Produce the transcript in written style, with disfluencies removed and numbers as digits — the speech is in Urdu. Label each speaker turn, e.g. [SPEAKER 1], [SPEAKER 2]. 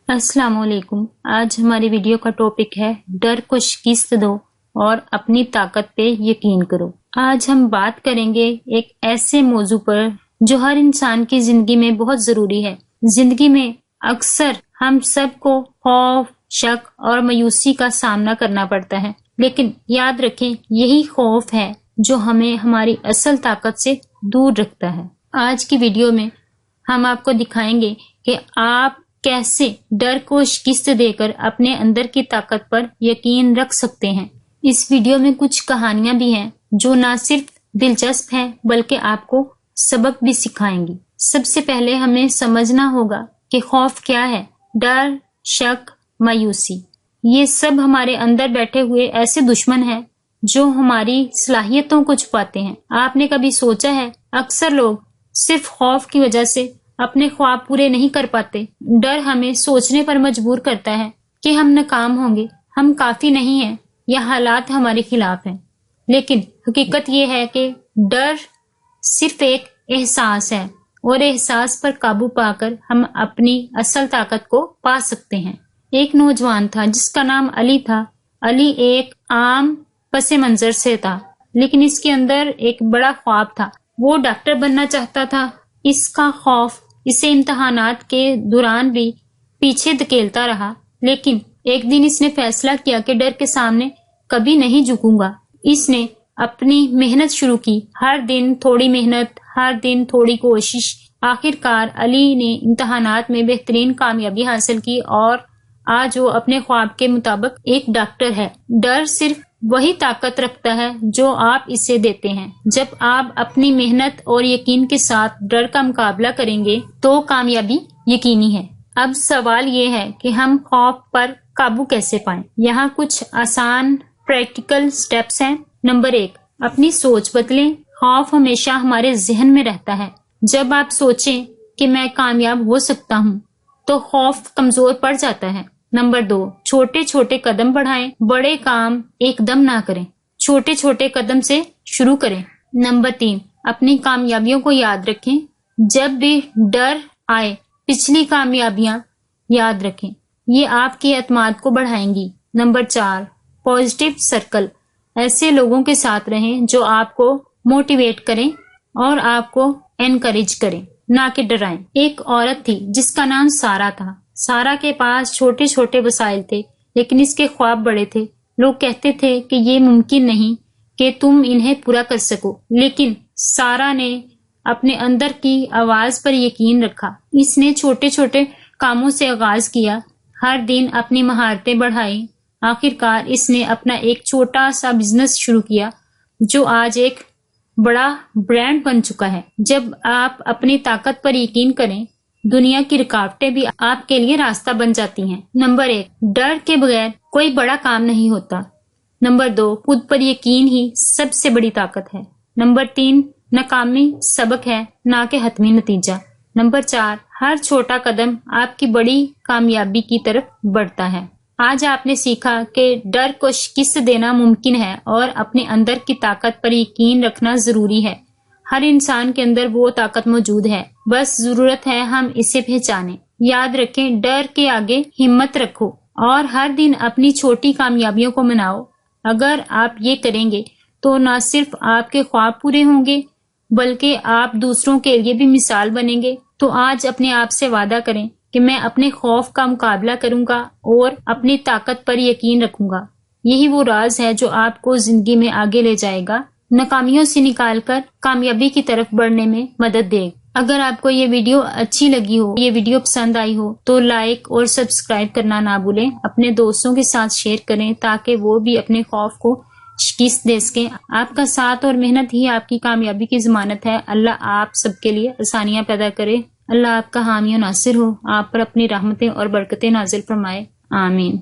[SPEAKER 1] السلام علیکم۔ آج ہماری ویڈیو کا ٹاپک ہے ڈر کو شکست دو اور اپنی طاقت پہ یقین کرو۔ آج ہم بات کریں گے ایک ایسے موضوع پر جو ہر انسان کی زندگی میں بہت ضروری ہے۔ زندگی میں اکثر ہم سب کو خوف، شک اور مایوسی کا سامنا کرنا پڑتا ہے، لیکن یاد رکھیں یہی خوف ہے جو ہمیں ہماری اصل طاقت سے دور رکھتا ہے۔ آج کی ویڈیو میں ہم آپ کو دکھائیں گے کہ آپ کیسے ڈر کو شکست دے کر اپنے اندر کی طاقت پر یقین رکھ سکتے ہیں۔ اس ویڈیو میں کچھ کہانیاں بھی ہیں جو نہ صرف دلچسپ ہیں بلکہ آپ کو سبق بھی سکھائیں گی۔ سب سے پہلے ہمیں سمجھنا ہوگا کہ خوف کیا ہے۔ ڈر، شک، مایوسی، یہ سب ہمارے اندر بیٹھے ہوئے ایسے دشمن ہیں جو ہماری صلاحیتوں کو چھپاتے ہیں۔ آپ نے کبھی سوچا ہے اکثر لوگ صرف خوف کی وجہ سے اپنے خواب پورے نہیں کر پاتے۔ ڈر ہمیں سوچنے پر مجبور کرتا ہے کہ ہم ناکام ہوں گے، ہم کافی نہیں ہیں یا حالات ہمارے خلاف ہیں۔ لیکن حقیقت یہ ہے کہ ڈر صرف ایک احساس ہے اور احساس پر قابو پا کر ہم اپنی اصل طاقت کو پا سکتے ہیں۔ ایک نوجوان تھا جس کا نام علی تھا۔ علی ایک عام پس منظر سے تھا، لیکن اس کے اندر ایک بڑا خواب تھا۔ وہ ڈاکٹر بننا چاہتا تھا۔ اس کا خوف اسے امتحانات کے دوران بھی پیچھے دھکیلتا رہا، لیکن ایک دن اس نے فیصلہ کیا کہ ڈر کے سامنے کبھی نہیں جھکوں گا۔ اس نے اپنی محنت شروع کی، ہر دن تھوڑی محنت، ہر دن تھوڑی کوشش۔ آخرکار علی نے امتحانات میں بہترین کامیابی حاصل کی اور آج وہ اپنے خواب کے مطابق ایک ڈاکٹر ہے۔ ڈر صرف وہی طاقت رکھتا ہے جو آپ اسے دیتے ہیں۔ جب آپ اپنی محنت اور یقین کے ساتھ ڈر کا مقابلہ کریں گے تو کامیابی یقینی ہے۔ اب سوال یہ ہے کہ ہم خوف پر قابو کیسے پائیں؟ یہاں کچھ آسان پریکٹیکل سٹیپس ہیں۔ نمبر 1، اپنی سوچ بدلیں۔ خوف ہمیشہ ہمارے ذہن میں رہتا ہے۔ جب آپ سوچیں کہ میں کامیاب ہو سکتا ہوں تو خوف کمزور پڑ جاتا ہے۔ نمبر 2، چھوٹے چھوٹے قدم بڑھائیں، بڑے کام ایک دم نہ کریں، چھوٹے چھوٹے قدم سے شروع کریں۔ نمبر 3، اپنی کامیابیوں کو یاد رکھیں۔ جب بھی ڈر آئے پچھلی کامیابیاں یاد رکھیں، یہ آپ کی اعتماد کو بڑھائیں گی۔ نمبر 4، پازیٹیو سرکل، ایسے لوگوں کے ساتھ رہیں جو آپ کو موٹیویٹ کریں اور آپ کو انکریج کریں، نہ کہ ڈرائیں۔ ایک عورت تھی جس کا نام سارا تھا۔ سارا کے پاس چھوٹے چھوٹے وسائل تھے، لیکن اس کے خواب بڑے تھے۔ لوگ کہتے تھے کہ یہ ممکن نہیں کہ تم انہیں پورا کر سکو، لیکن سارا نے اپنے اندر کی آواز پر یقین رکھا۔ اس نے چھوٹے چھوٹے کاموں سے آغاز کیا، ہر دن اپنی مہارتیں بڑھائیں۔ آخرکار اس نے اپنا ایک چھوٹا سا بزنس شروع کیا جو آج ایک بڑا برانڈ بن چکا ہے۔ جب آپ اپنی طاقت پر یقین کریں، دنیا کی رکاوٹیں بھی آپ کے لیے راستہ بن جاتی ہیں۔ نمبر 1، ڈر کے بغیر کوئی بڑا کام نہیں ہوتا۔ نمبر 2، خود پر یقین ہی سب سے بڑی طاقت ہے۔ نمبر 3، ناکامی سبق ہے نہ کہ حتمی نتیجہ۔ نمبر 4، ہر چھوٹا قدم آپ کی بڑی کامیابی کی طرف بڑھتا ہے۔ آج آپ نے سیکھا کہ ڈر کو شکست دینا ممکن ہے اور اپنے اندر کی طاقت پر یقین رکھنا ضروری ہے۔ ہر انسان کے اندر وہ طاقت موجود ہے، بس ضرورت ہے ہم اسے پہچانیں۔ یاد رکھیں، ڈر کے آگے ہمت رکھو اور ہر دن اپنی چھوٹی کامیابیوں کو مناؤ۔ اگر آپ یہ کریں گے تو نہ صرف آپ کے خواب پورے ہوں گے بلکہ آپ دوسروں کے لیے بھی مثال بنیں گے۔ تو آج اپنے آپ سے وعدہ کریں کہ میں اپنے خوف کا مقابلہ کروں گا اور اپنی طاقت پر یقین رکھوں گا۔ یہی وہ راز ہے جو آپ کو زندگی میں آگے لے جائے گا، ناکامیوں سے نکال کر کامیابی کی طرف بڑھنے میں مدد دے گا۔ اگر آپ کو یہ ویڈیو اچھی لگی ہو، یہ ویڈیو پسند آئی ہو تو لائک اور سبسکرائب کرنا نہ بھولیں۔ اپنے دوستوں کے ساتھ شیئر کریں تاکہ وہ بھی اپنے خوف کو شکست دے سکیں۔ آپ کا ساتھ اور محنت ہی آپ کی کامیابی کی ضمانت ہے۔ اللہ آپ سب کے لیے آسانیاں پیدا کرے۔ اللہ آپ کا حامی و ناصر ہو، آپ پر اپنی رحمتیں اور برکتیں نازل فرمائے۔ آمین۔